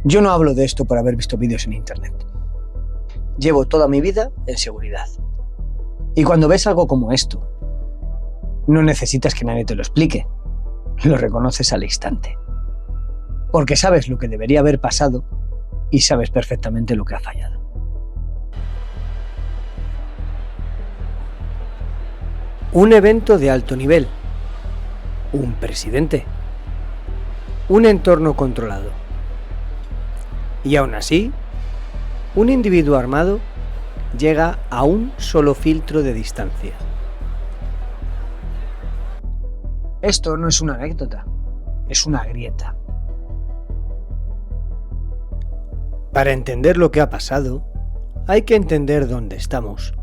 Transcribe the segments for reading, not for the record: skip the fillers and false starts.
Yo no hablo de esto por haber visto vídeos en internet. Llevo toda mi vida en seguridad. Y cuando ves algo como esto, no necesitas que nadie te lo explique. Lo reconoces al instante. Porque sabes lo que debería haber pasado y sabes perfectamente lo que ha fallado. Un evento de alto nivel. Un presidente. Un entorno controlado. Y aún así, un individuo armado llega a un solo filtro de distancia. Esto no es una anécdota, es una grieta. Para entender lo que ha pasado, hay que entender dónde estamos.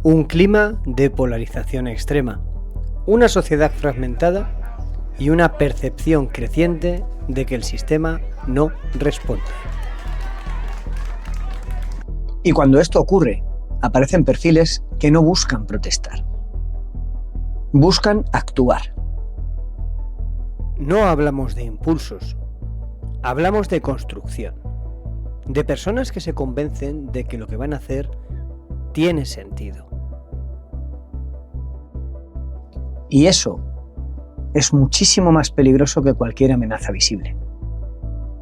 Un clima de polarización extrema, una sociedad fragmentada y una percepción creciente de que el sistema no responde. Y cuando esto ocurre, aparecen perfiles que no buscan protestar. Buscan actuar. No hablamos de impulsos, hablamos de construcción. De personas que se convencen de que lo que van a hacer tiene sentido. Y eso es muchísimo más peligroso que cualquier amenaza visible.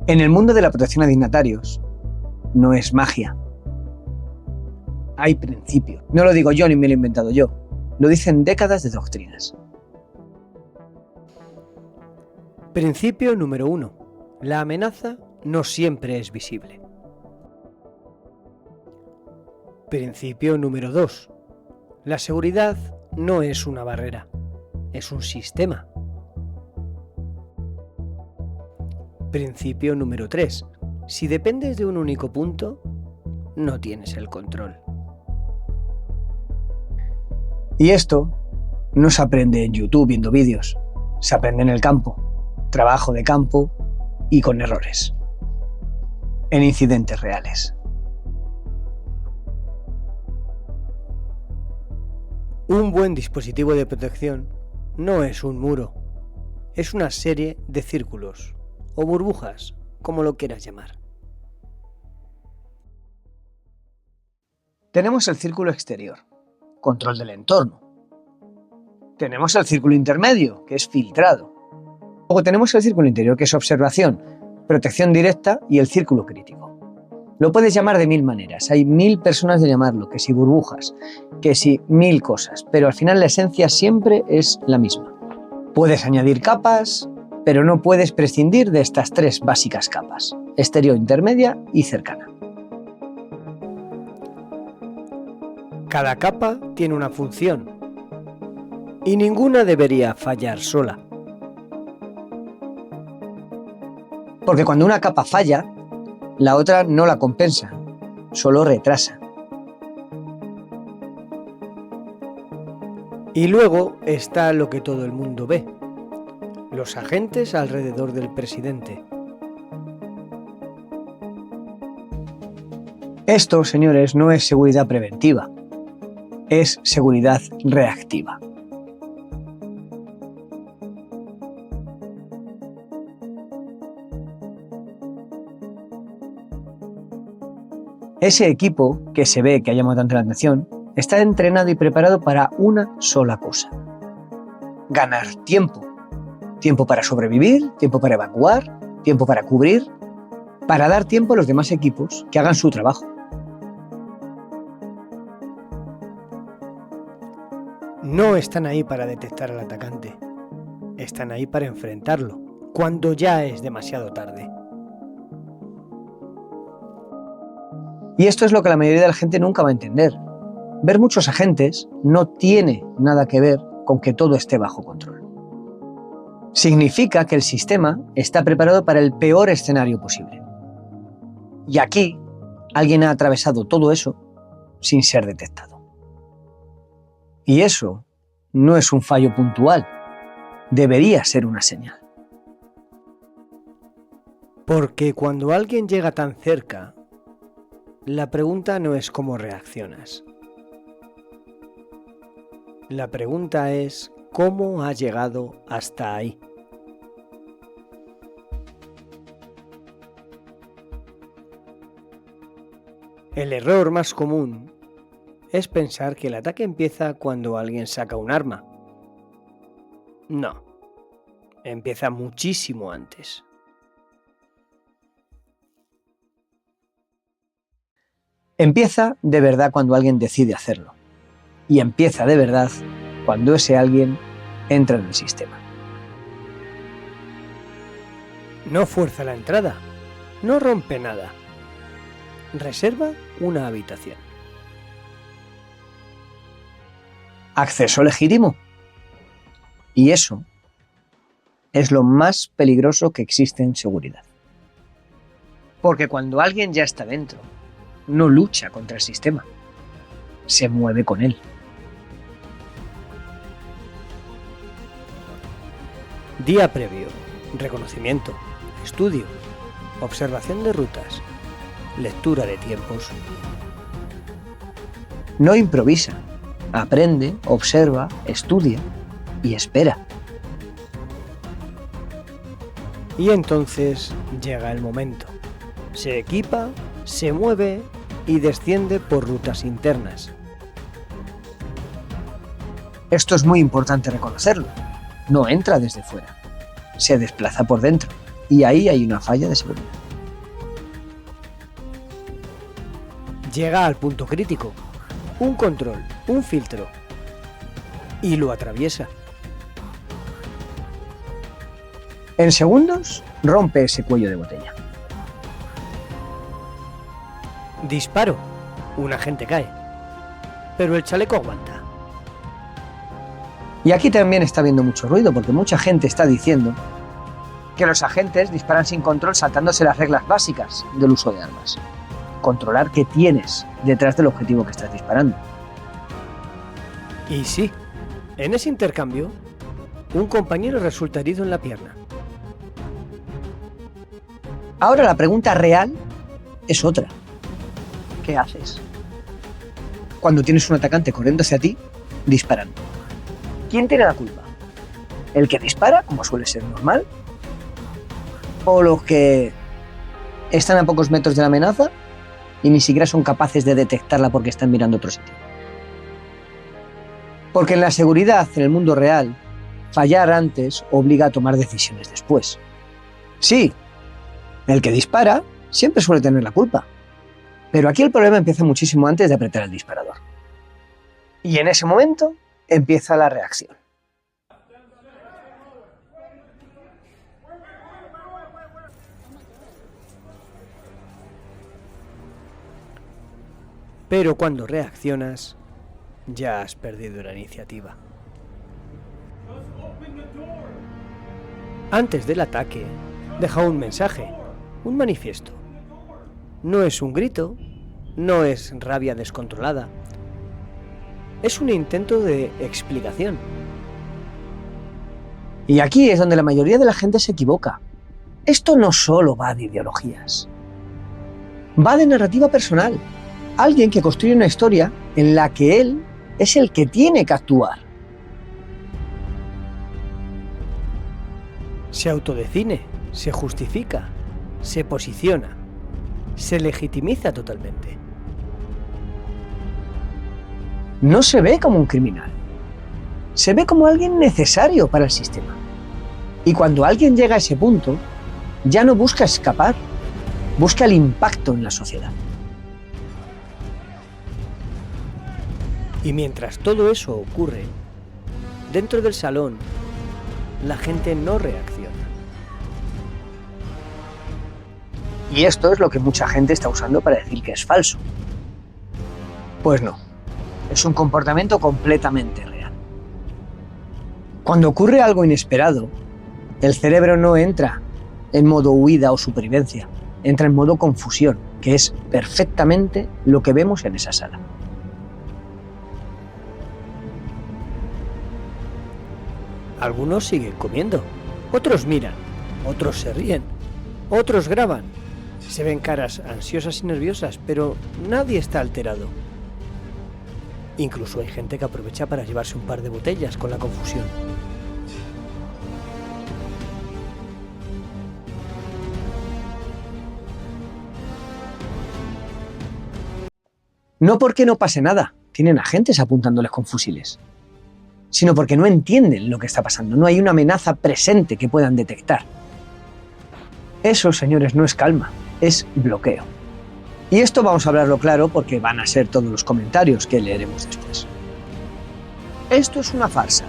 En el mundo de la protección a dignatarios, no es magia. Hay principios. No lo digo yo ni me lo he inventado yo. Lo dicen décadas de doctrinas. Principio número 1. La amenaza no siempre es visible. Principio número 2. La seguridad no es una barrera, es un sistema. Principio número 3. Si dependes de un único punto, no tienes el control. Y esto no se aprende en YouTube viendo vídeos, se aprende en el campo, trabajo de campo y con errores, en incidentes reales. Un buen dispositivo de protección no es un muro, es una serie de círculos o burbujas, como lo quieras llamar. Tenemos el círculo exterior, control del entorno. Tenemos el círculo intermedio, que es filtrado. Luego tenemos el círculo interior, que es observación, protección directa y el círculo crítico. Lo puedes llamar de 1000 maneras, hay 1000 personas de llamarlo, que si burbujas, que si 1000 cosas, pero al final la esencia siempre es la misma. Puedes añadir capas, pero no puedes prescindir de estas 3 básicas capas, exterior, intermedia y cercana. Cada capa tiene una función y ninguna debería fallar sola. Porque cuando una capa falla, la otra no la compensa, solo retrasa. Y luego está lo que todo el mundo ve, los agentes alrededor del presidente. Esto, señores, no es seguridad preventiva, es seguridad reactiva. Ese equipo, que se ve que ha llamado tanto la atención, está entrenado y preparado para una sola cosa: ganar tiempo. Tiempo para sobrevivir, tiempo para evacuar, tiempo para cubrir, para dar tiempo a los demás equipos que hagan su trabajo. No están ahí para detectar al atacante, están ahí para enfrentarlo, cuando ya es demasiado tarde. Y esto es lo que la mayoría de la gente nunca va a entender. Ver muchos agentes no tiene nada que ver con que todo esté bajo control. Significa que el sistema está preparado para el peor escenario posible. Y aquí alguien ha atravesado todo eso sin ser detectado. Y eso no es un fallo puntual, debería ser una señal. Porque cuando alguien llega tan cerca, la pregunta no es cómo reaccionas. La pregunta es cómo has llegado hasta ahí. El error más común es pensar que el ataque empieza cuando alguien saca un arma. No, empieza muchísimo antes. Empieza de verdad cuando alguien decide hacerlo. Y empieza de verdad cuando ese alguien entra en el sistema. No fuerza la entrada, no rompe nada. Reserva una habitación. Acceso legítimo. Y eso es lo más peligroso que existe en seguridad. Porque cuando alguien ya está dentro, no lucha contra el sistema, se mueve con él. Día previo, reconocimiento, estudio, observación de rutas, lectura de tiempos. No improvisa, aprende, observa, estudia y espera. Y entonces llega el momento. Se equipa, se mueve y desciende por rutas internas. Esto es muy importante reconocerlo. No entra desde fuera, se desplaza por dentro y ahí hay una falla de seguridad. Llega al punto crítico, un control, un filtro, y lo atraviesa. En segundos rompe ese cuello de botella. Disparo, un agente cae, pero el chaleco aguanta. Y aquí también está habiendo mucho ruido porque mucha gente está diciendo que los agentes disparan sin control saltándose las reglas básicas del uso de armas. Controlar qué tienes detrás del objetivo que estás disparando. Y sí, en ese intercambio, un compañero resulta herido en la pierna. Ahora la pregunta real es otra. ¿Qué haces cuando tienes un atacante corriendo hacia ti, disparando? ¿Quién tiene la culpa? ¿El que dispara, como suele ser normal? ¿O los que están a pocos metros de la amenaza y ni siquiera son capaces de detectarla porque están mirando a otro sitio? Porque en la seguridad, en el mundo real, fallar antes obliga a tomar decisiones después. Sí, el que dispara siempre suele tener la culpa. Pero aquí el problema empieza muchísimo antes de apretar el disparador. Y en ese momento empieza la reacción. Pero cuando reaccionas, ya has perdido la iniciativa. Antes del ataque, deja un mensaje, un manifiesto. No es un grito, no es rabia descontrolada. Es un intento de explicación. Y aquí es donde la mayoría de la gente se equivoca. Esto no solo va de ideologías. Va de narrativa personal. Alguien que construye una historia en la que él es el que tiene que actuar. Se autodefine, se justifica, se posiciona, se legitimiza totalmente. No se ve como un criminal, se ve como alguien necesario para el sistema. Y cuando alguien llega a ese punto, ya no busca escapar, busca el impacto en la sociedad. Y mientras todo eso ocurre, dentro del salón, la gente no reacciona. Y esto es lo que mucha gente está usando para decir que es falso. Pues no, es un comportamiento completamente real. Cuando ocurre algo inesperado, el cerebro no entra en modo huida o supervivencia, entra en modo confusión, que es perfectamente lo que vemos en esa sala. Algunos siguen comiendo, otros miran, otros se ríen, otros graban. Se ven caras ansiosas y nerviosas, pero nadie está alterado. Incluso hay gente que aprovecha para llevarse un par de botellas con la confusión. No porque no pase nada, tienen agentes apuntándoles con fusiles, sino porque no entienden lo que está pasando, no hay una amenaza presente que puedan detectar. Eso, señores, no es calma, es bloqueo. Y esto vamos a hablarlo claro porque van a ser todos los comentarios que leeremos después. Esto es una farsa,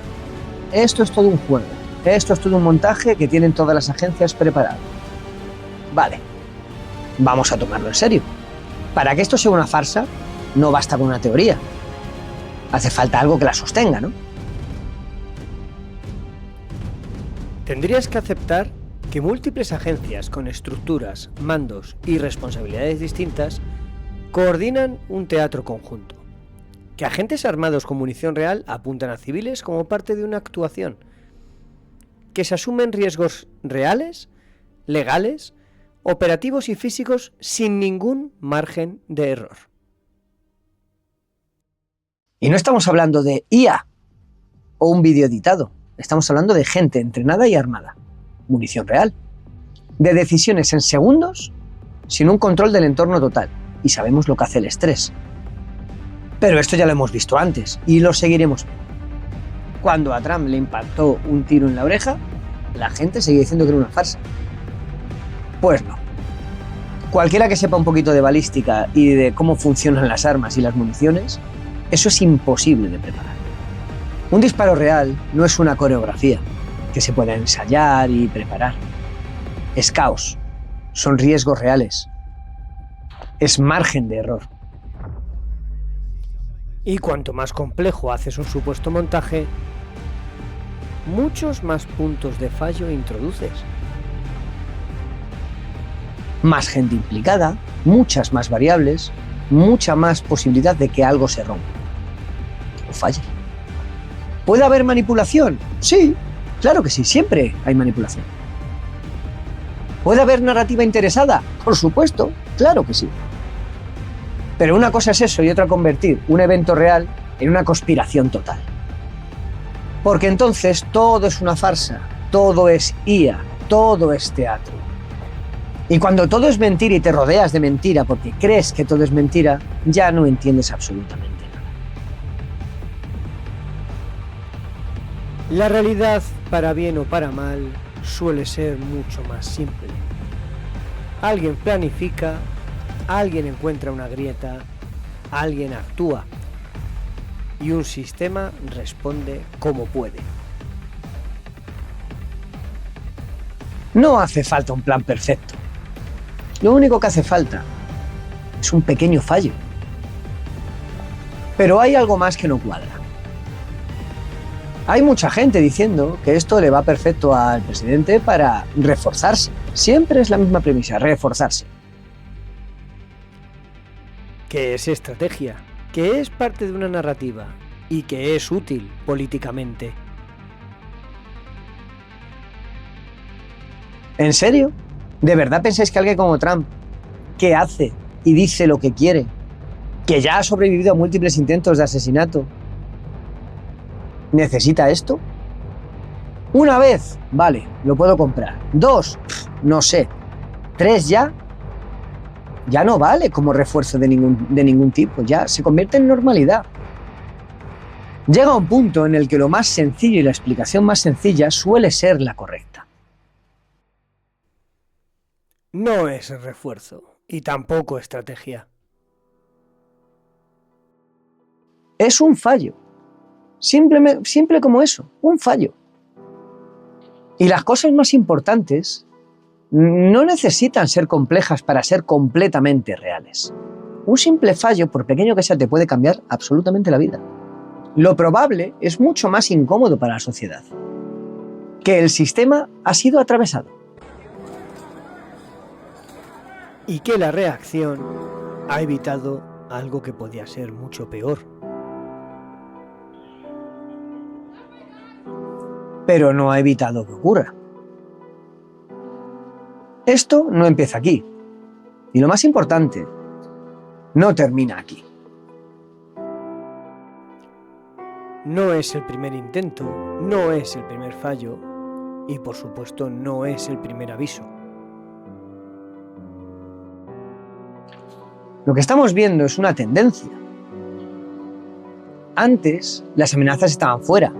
esto es todo un juego, esto es todo un montaje que tienen todas las agencias preparado. Vale, vamos a tomarlo en serio. Para que esto sea una farsa, no basta con una teoría. Hace falta algo que la sostenga, ¿no? Tendrías que aceptar que múltiples agencias con estructuras, mandos y responsabilidades distintas coordinan un teatro conjunto. Que agentes armados con munición real apuntan a civiles como parte de una actuación. Que se asumen riesgos reales, legales, operativos y físicos sin ningún margen de error. Y no estamos hablando de IA o un vídeo editado. Estamos hablando de gente entrenada y armada. Munición real. De decisiones en segundos sin un control del entorno total. Y sabemos lo que hace el estrés. Pero esto ya lo hemos visto antes y lo seguiremos viendo. Cuando a Trump le impactó un tiro en la oreja, la gente seguía diciendo que era una farsa. Pues no. Cualquiera que sepa un poquito de balística y de cómo funcionan las armas y las municiones, eso es imposible de preparar. Un disparo real no es una coreografía que se pueda ensayar y preparar. Es caos, son riesgos reales, es margen de error. Y cuanto más complejo haces un supuesto montaje, muchos más puntos de fallo introduces. Más gente implicada, muchas más variables, mucha más posibilidad de que algo se rompa o falle. ¿Puede haber manipulación? Sí, claro que sí, siempre hay manipulación. ¿Puede haber narrativa interesada? Por supuesto, claro que sí. Pero una cosa es eso y otra convertir un evento real en una conspiración total. Porque entonces todo es una farsa, todo es IA, todo es teatro. Y cuando todo es mentira y te rodeas de mentira porque crees que todo es mentira, ya no entiendes absolutamente nada. La realidad, para bien o para mal, suele ser mucho más simple. Alguien planifica, alguien encuentra una grieta, alguien actúa y un sistema responde como puede. No hace falta un plan perfecto. Lo único que hace falta es un pequeño fallo. Pero hay algo más que no cuadra. Hay mucha gente diciendo que esto le va perfecto al presidente para reforzarse. Siempre es la misma premisa, reforzarse. Que es estrategia, que es parte de una narrativa y que es útil políticamente. ¿En serio? ¿De verdad pensáis que alguien como Trump, que hace y dice lo que quiere, que ya ha sobrevivido a múltiples intentos de asesinato, necesita esto? Una vez, vale, lo puedo comprar. Dos, no sé. Tres ya no vale como refuerzo de ningún tipo, ya se convierte en normalidad. Llega un punto en el que lo más sencillo y la explicación más sencilla suele ser la correcta. No es refuerzo y tampoco estrategia. Es un fallo. Simple como eso, un fallo. Y las cosas más importantes no necesitan ser complejas para ser completamente reales. Un simple fallo, por pequeño que sea, te puede cambiar absolutamente la vida. Lo probable es mucho más incómodo para la sociedad. Que el sistema ha sido atravesado. Y que la reacción ha evitado algo que podía ser mucho peor. Pero no ha evitado que ocurra. Esto no empieza aquí. Y lo más importante, no termina aquí. No es el primer intento, no es el primer fallo y por supuesto no es el primer aviso. Lo que estamos viendo es una tendencia. Antes, las amenazas estaban fuera.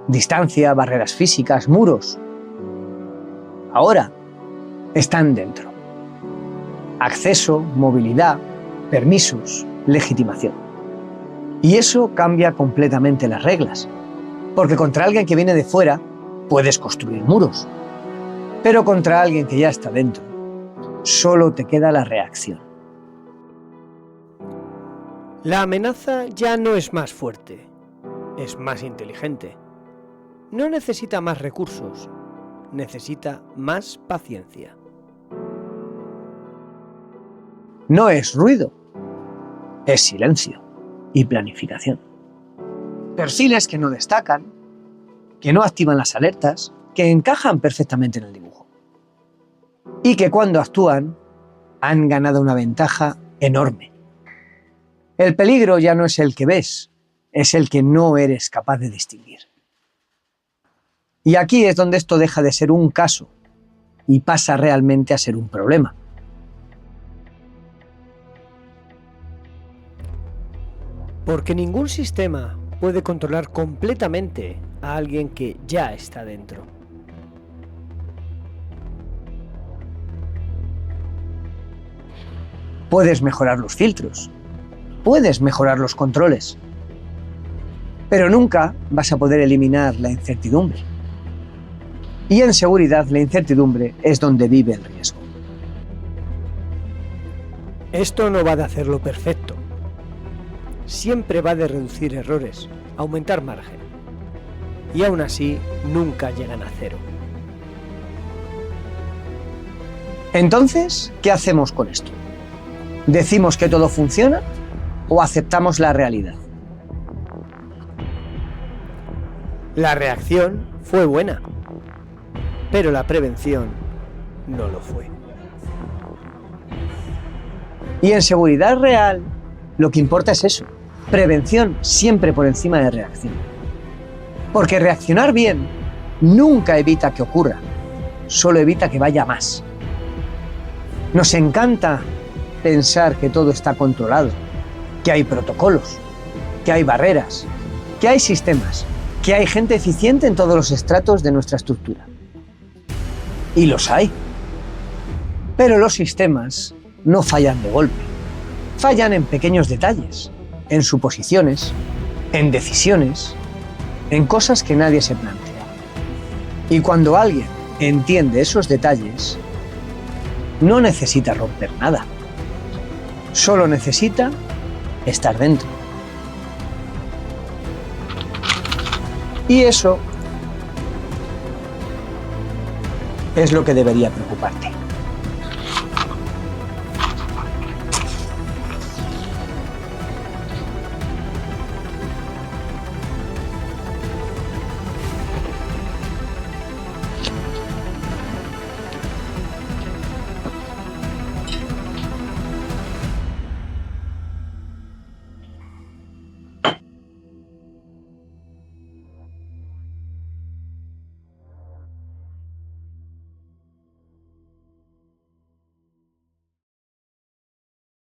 Distancia, barreras físicas, muros. Ahora, están dentro. Acceso, movilidad, permisos, legitimación. Y eso cambia completamente las reglas. Porque contra alguien que viene de fuera, puedes construir muros. Pero contra alguien que ya está dentro, solo te queda la reacción. La amenaza ya no es más fuerte, es más inteligente. No necesita más recursos, necesita más paciencia. No es ruido, es silencio y planificación. Perfiles que no destacan, que no activan las alertas, que encajan perfectamente en el dibujo. Y que cuando actúan han ganado una ventaja enorme. El peligro ya no es el que ves, es el que no eres capaz de distinguir. Y aquí es donde esto deja de ser un caso y pasa realmente a ser un problema. Porque ningún sistema puede controlar completamente a alguien que ya está dentro. Puedes mejorar los filtros, puedes mejorar los controles, pero nunca vas a poder eliminar la incertidumbre. Y en seguridad la incertidumbre es donde vive el riesgo. Esto no va de hacerlo perfecto. Siempre va de reducir errores, aumentar margen. Y aún así, nunca llegan a cero. Entonces, ¿qué hacemos con esto? ¿Decimos que todo funciona o aceptamos la realidad? La reacción fue buena, pero la prevención no lo fue. Y en seguridad real, lo que importa es eso. Prevención siempre por encima de reacción. Porque reaccionar bien nunca evita que ocurra, solo evita que vaya más. Nos encanta pensar que todo está controlado, que hay protocolos, que hay barreras, que hay sistemas, que hay gente eficiente en todos los estratos de nuestra estructura. Y los hay. Pero los sistemas no fallan de golpe. Fallan en pequeños detalles, en suposiciones, en decisiones, en cosas que nadie se plantea. Y cuando alguien entiende esos detalles, no necesita romper nada. Solo necesita estar dentro. Y eso es lo que debería preocuparte.